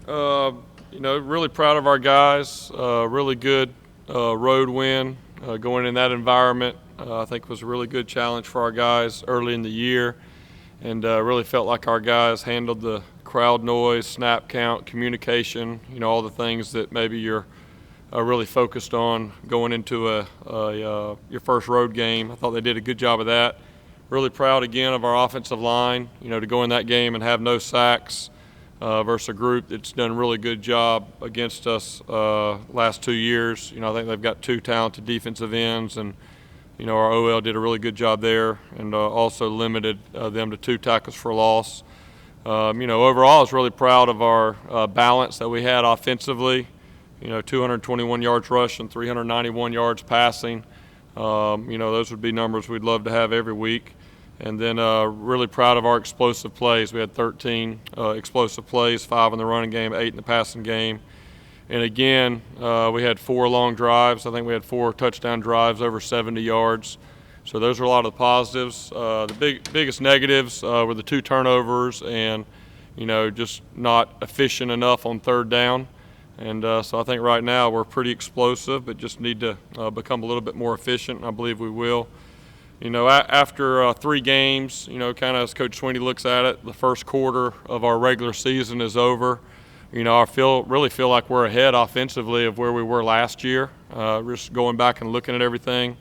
Really proud of our guys. Really good road win going in that environment. I think it was a really good challenge for our guys early in the year, and really felt like our guys handled the crowd noise, snap count, communication, all the things that maybe you're really focused on going into your first road game. I thought they did a good job of that. Really proud again of our offensive line, to go in that game and have no sacks versus a group that's done a really good job against us last 2 years. I think they've got 2 talented defensive ends, and our OL did a really good job there, and also limited them to 2 tackles for loss. Overall, I was really proud of our balance that we had offensively. 221 yards rushing, 391 yards passing. Those would be numbers we'd love to have every week. And then really proud of our explosive plays. We had 13 explosive plays, 5 in the running game, 8 in the passing game. And again, we had 4 long drives. I think we had 4 touchdown drives over 70 yards. So those are a lot of the positives. The biggest negatives were the 2 turnovers and, just not efficient enough on third down. And so I think right now we're pretty explosive, but just need to become a little bit more efficient, and I believe we will. After 3 games, kind of as Coach Sweeney looks at it, the first quarter of our regular season is over. I really feel like we're ahead offensively of where we were last year. Just going back and looking at everything.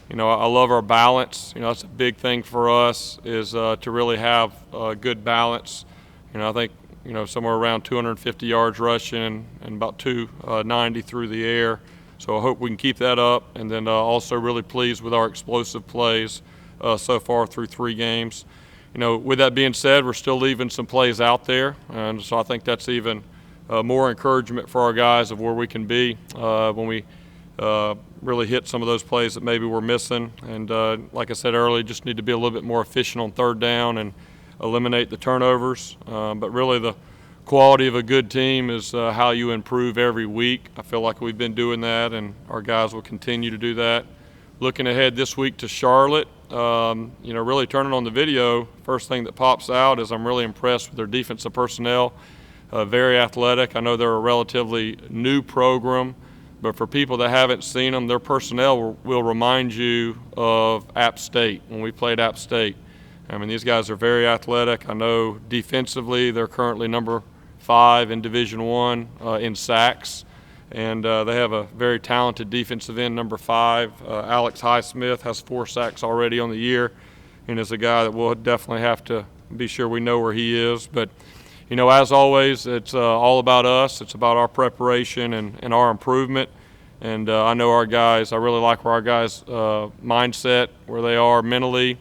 I love our balance. That's a big thing for us is to really have good balance. I think somewhere around 250 yards rushing and about 290 through the air. So I hope we can keep that up. And then also really pleased with our explosive plays so far through 3 games. With that being said, we're still leaving some plays out there. And so I think that's even more encouragement for our guys of where we can be when we really hit some of those plays that maybe we're missing. And like I said earlier, just need to be a little bit more efficient on third down and eliminate the turnovers. But really the quality of a good team is how you improve every week. I feel like we've been doing that, and our guys will continue to do that. Looking ahead this week to Charlotte, really turning on the video, first thing that pops out is I'm really impressed with their defensive personnel. Very athletic. I know they're a relatively new program, but for people that haven't seen them, their personnel will remind you of App State when we played App State. I mean, these guys are very athletic. I know defensively they're currently number 5 in Division I in sacks, and they have a very talented defensive end, number 5. Alex Highsmith has 4 sacks already on the year, and is a guy that we'll definitely have to be sure we know where he is. But, as always, it's all about us. It's about our preparation and our improvement. And I know our guys, I really like where our guys' mindset, where they are mentally.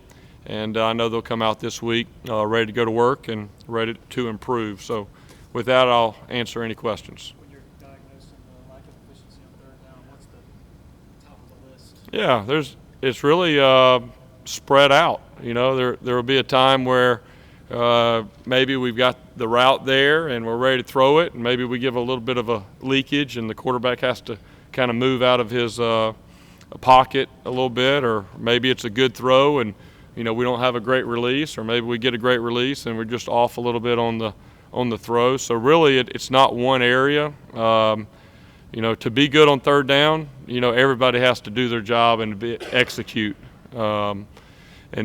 And I know they'll come out this week ready to go to work and ready to improve. So with that, I'll answer any questions. When you're diagnosing the lack of efficiency on third down, what's the top of the list? Yeah, it's really spread out. There will be a time where maybe we've got the route there and we're ready to throw it, and maybe we give a little bit of a leakage and the quarterback has to kind of move out of his pocket a little bit, or maybe it's a good throw and we don't have a great release, or maybe we get a great release and we're just off a little bit on the throw. So really it's not one area. To be good on third down, everybody has to do their job and execute. And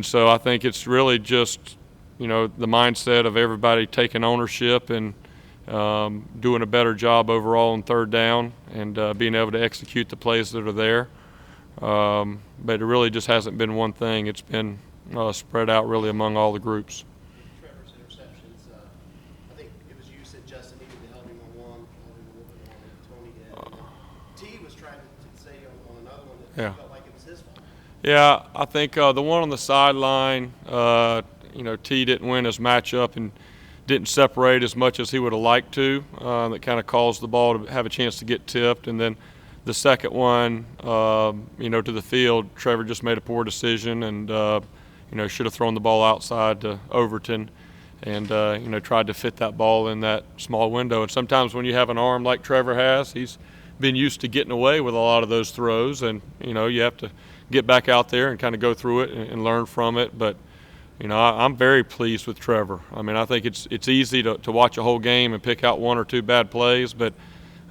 so I think it's really just, the mindset of everybody taking ownership and doing a better job overall on third down and being able to execute the plays that are there. But it really just hasn't been one thing. It's been spread out really among all the groups. Trevor's interceptions, I think it was you said Justin needed to help him on one, Tony did. T was trying to say on another one that felt like it was his fault. Yeah, I think the one on the sideline, T didn't win his matchup and didn't separate as much as he would have liked to. That kind of caused the ball to have a chance to get tipped. And then the second one, to the field, Trevor just made a poor decision and, should have thrown the ball outside to Overton and, tried to fit that ball in that small window. And sometimes when you have an arm like Trevor has, he's been used to getting away with a lot of those throws, and, you have to get back out there and kind of go through it and learn from it. But, I'm very pleased with Trevor. I mean, I think it's easy to watch a whole game and pick out one or two bad plays, but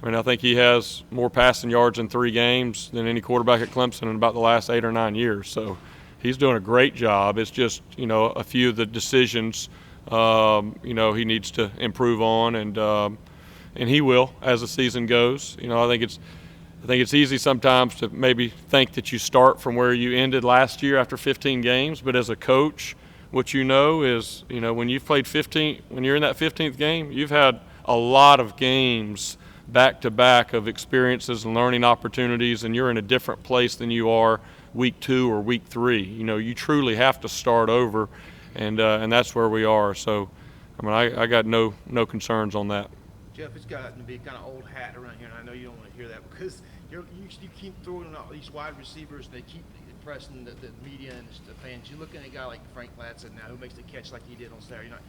I think he has more passing yards in 3 games than any quarterback at Clemson in about the last 8 or 9 years. So he's doing a great job. It's just, a few of the decisions, he needs to improve on, and he will as the season goes. I think it's easy sometimes to maybe think that you start from where you ended last year after 15 games, but as a coach, what is, when you've played 15, when you're in that 15th game, you've had a lot of games back-to-back of experiences and learning opportunities, and you're in a different place than you are week 2 or week 3. You truly have to start over, and that's where we are. So, I got no concerns on that. Jeff, it's gotten to be kind of old hat around here, and I know you don't want to hear that because you keep throwing out these wide receivers, and they keep impressing the media and the fans. You're looking at a guy like Frank Ladson now who makes the catch like he did on Saturday night.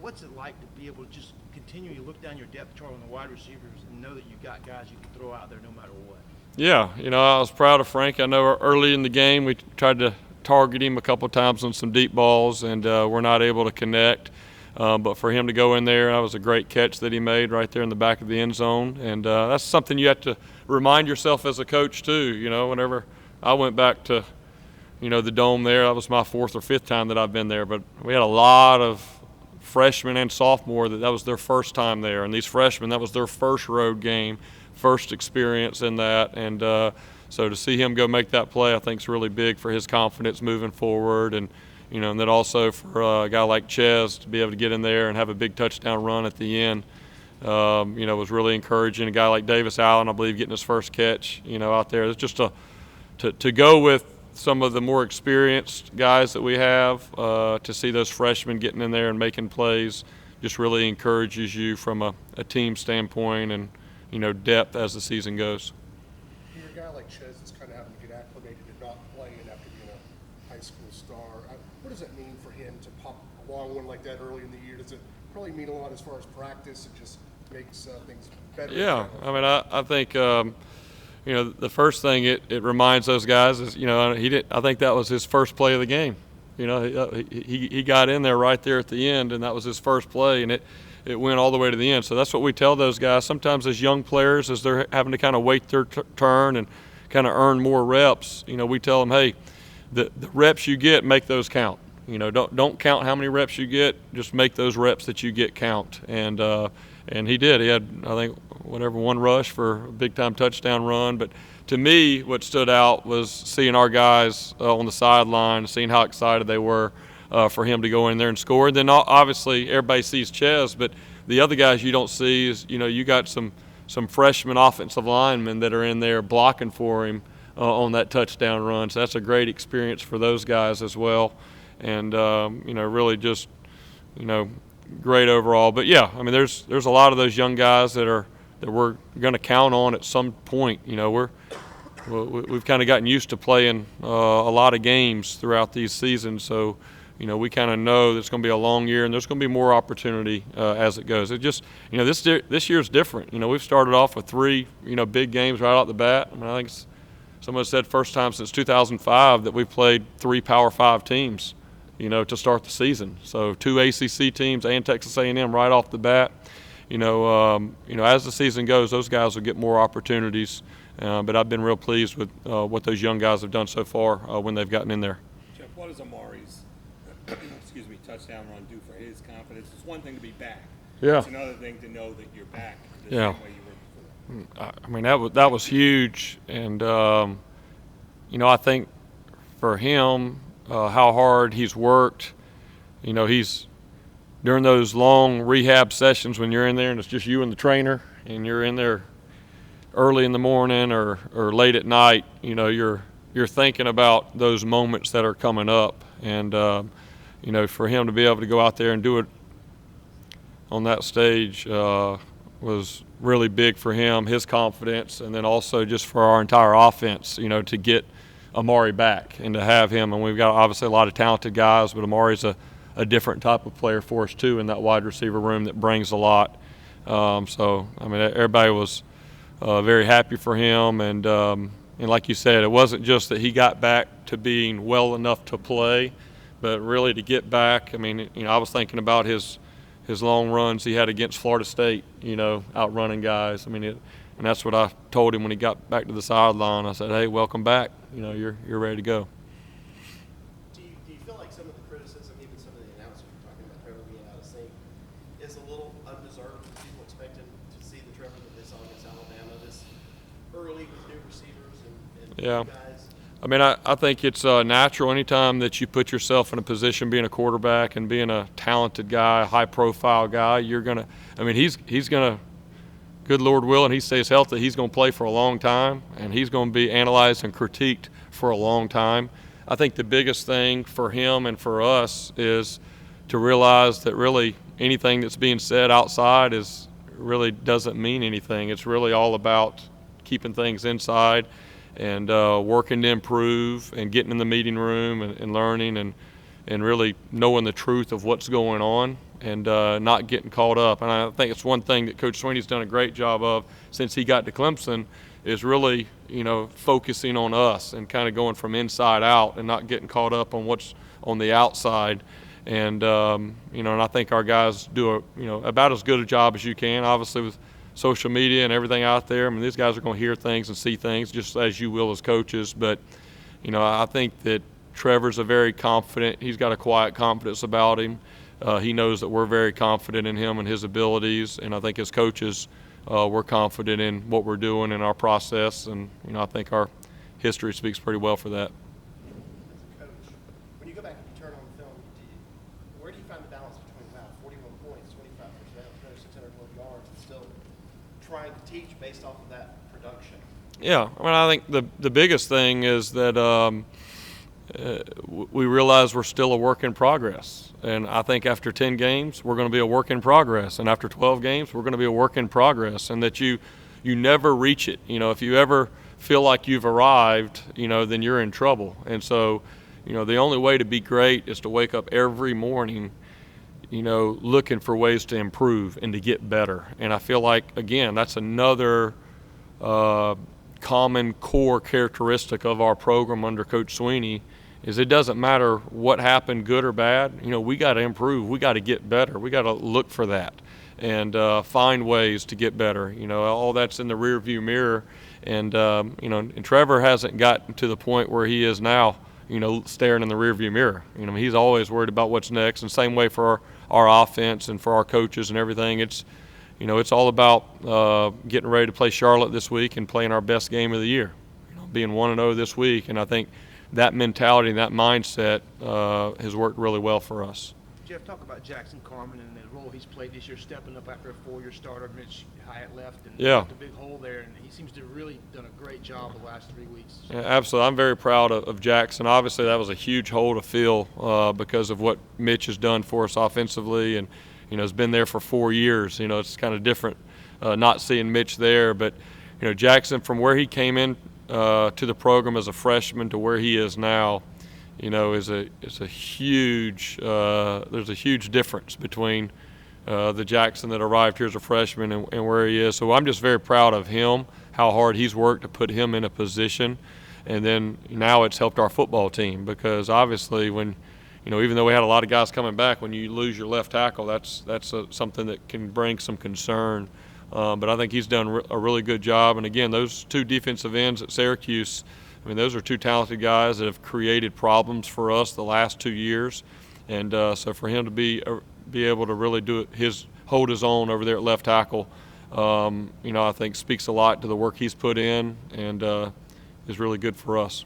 What's it like to be able to just continually look down your depth chart on the wide receivers and know that you got guys you can throw out there no matter what? Yeah, I was proud of Frank. I know early in the game we tried to target him a couple of times on some deep balls, and we're not able to connect. But for him to go in there, that was a great catch that he made right there in the back of the end zone. And that's something you have to remind yourself as a coach too. Whenever I went back to, the Dome there, that was my 4th or 5th time that I've been there. But we had a lot of freshmen and sophomore that was their first time there. And these freshmen, that was their first road game, first experience in that. And so to see him go make that play, I think is really big for his confidence moving forward. And and then also for a guy like Ches to be able to get in there and have a big touchdown run at the end, was really encouraging. A guy like Davis Allen, I believe, getting his first catch, out there. It's just to go with some of the more experienced guys that we have, to see those freshmen getting in there and making plays just really encourages you from a team standpoint and, depth as the season goes. You're a guy like Ches that's kind of having to get acclimated to not playing after being a high school star. What does that mean for him to pop a long one like that early in the year? Does it probably mean a lot as far as practice? It just makes things better? Yeah, I think the first thing it reminds those guys is I think that was his first play of the game. He got in there right there at the end, and that was his first play, and it went all the way to the end. So that's what we tell those guys. Sometimes as young players, as they're having to kind of wait their turn and kind of earn more reps, we tell them, hey, the reps you get, make those count. Don't count how many reps you get. Just make those reps that you get count. And he did. He had, I think, one rush for a big-time touchdown run. But to me, what stood out was seeing our guys on the sideline, seeing how excited they were for him to go in there and score. And then obviously everybody sees Ches, but the other guys you don't see is, you got some freshman offensive linemen that are in there blocking for him on that touchdown run. So that's a great experience for those guys as well. And, really just, great overall. But, yeah, there's a lot of those young guys that we're going to count on at some point. We've kind of gotten used to playing a lot of games throughout these seasons. So, we kind of know that it's going to be a long year and there's going to be more opportunity as it goes. It just, this year's different. We've started off with 3, big games right out the bat. I think someone said first time since 2005 that we've played 3 Power 5 teams, to start the season. So 2 ACC teams and Texas A&M right off the bat. As the season goes, those guys will get more opportunities. But I've been real pleased with what those young guys have done so far when they've gotten in there. Jeff, what does Amari's touchdown run do for his confidence? It's one thing to be back. Yeah. It's another thing to know that you're back the Yeah. same way you were before. That was huge, and I think for him, how hard he's worked. He's during those long rehab sessions when you're in there and it's just you and the trainer, and you're in there early in the morning or late at night. You're thinking about those moments that are coming up, and for him to be able to go out there and do it on that stage was really big for him, his confidence, and then also just for our entire offense, to get Amari back and to have him. And we've got obviously a lot of talented guys, but Amari's a different type of player for us too in that wide receiver room that brings a lot. Everybody was very happy for him, and like you said, it wasn't just that he got back to being well enough to play, but really to get back, I mean, I was thinking about his long runs he had against Florida State, outrunning guys. I mean, and that's what I told him when he got back to the sideline. I said, hey, welcome back. You're ready to go. Do you feel like some of the criticism, even some of the announcers were talking about Trevor being out of sync, is a little undeserved? People expecting to see the Trevor that they saw against Alabama this early with new receivers and Yeah. new guys? I mean, I think it's natural anytime that you put yourself in a position being a quarterback and being a talented guy, a high-profile guy, you're going to – I mean, he's going to – good Lord willing, he stays healthy, he's going to play for a long time, and he's going to be analyzed and critiqued for a long time. I think the biggest thing for him and for us is to realize that really anything that's being said outside really doesn't mean anything. It's really all about keeping things inside and working to improve and getting in the meeting room and learning and really knowing the truth of what's going on and not getting caught up. And I think it's one thing that Coach Sweeney's done a great job of since he got to Clemson is really, focusing on us and kind of going from inside out and not getting caught up on what's on the outside. And, and I think our guys do about as good a job as you can, obviously with social media and everything out there. I mean, these guys are going to hear things and see things just as you will as coaches. But, I think that Trevor's a very confident. He's got a quiet confidence about him. He knows that we're very confident in him and his abilities. And I think as coaches, we're confident in what we're doing in our process. And, I think our history speaks pretty well for that. As a coach, when you go back and you turn on the film, where do you find the balance between 41 points, 25 touchdowns, 612 yards, and still trying to teach based off of that production? Yeah, I mean, I think the biggest thing is that we realize we're still a work in progress. And I think after 10 games, we're going to be a work in progress. And after 12 games, we're going to be a work in progress. And that you never reach it. If you ever feel like you've arrived, then you're in trouble. And so, the only way to be great is to wake up every morning, looking for ways to improve and to get better. And I feel like, again, that's another common core characteristic of our program under Coach Sweeney is it doesn't matter what happened, good or bad. We got to improve. We got to get better. We got to look for that and find ways to get better. All that's in the rearview mirror. And, and Trevor hasn't gotten to the point where he is now, staring in the rearview mirror. He's always worried about what's next. And same way for our offense and for our coaches and everything. It's all about getting ready to play Charlotte this week and playing our best game of the year, being 1-0 this week. And I think that mentality and that mindset has worked really well for us. Jeff, talk about Jackson Carman and the role he's played this year, stepping up after a 4-year starter. Mitch Hyatt left and left a big hole there, and he seems to have really done a great job the last 3 weeks. Yeah, absolutely. I'm very proud of Jackson. Obviously, that was a huge hole to fill because of what Mitch has done for us offensively and, has been there for 4 years. It's kind of different not seeing Mitch there. But, Jackson, from where he came in to the program as a freshman to where he is now, is a huge there's a huge difference between the Jackson that arrived here as a freshman and where he is. So I'm just very proud of him, how hard he's worked to put him in a position. And then now it's helped our football team because obviously when, even though we had a lot of guys coming back, when you lose your left tackle, that's something that can bring some concern. But I think he's done a really good job. And again, those two defensive ends at Syracuse, those are two talented guys that have created problems for us the last 2 years. And so for him to be able to really hold his own over there at left tackle, I think speaks a lot to the work he's put in and is really good for us.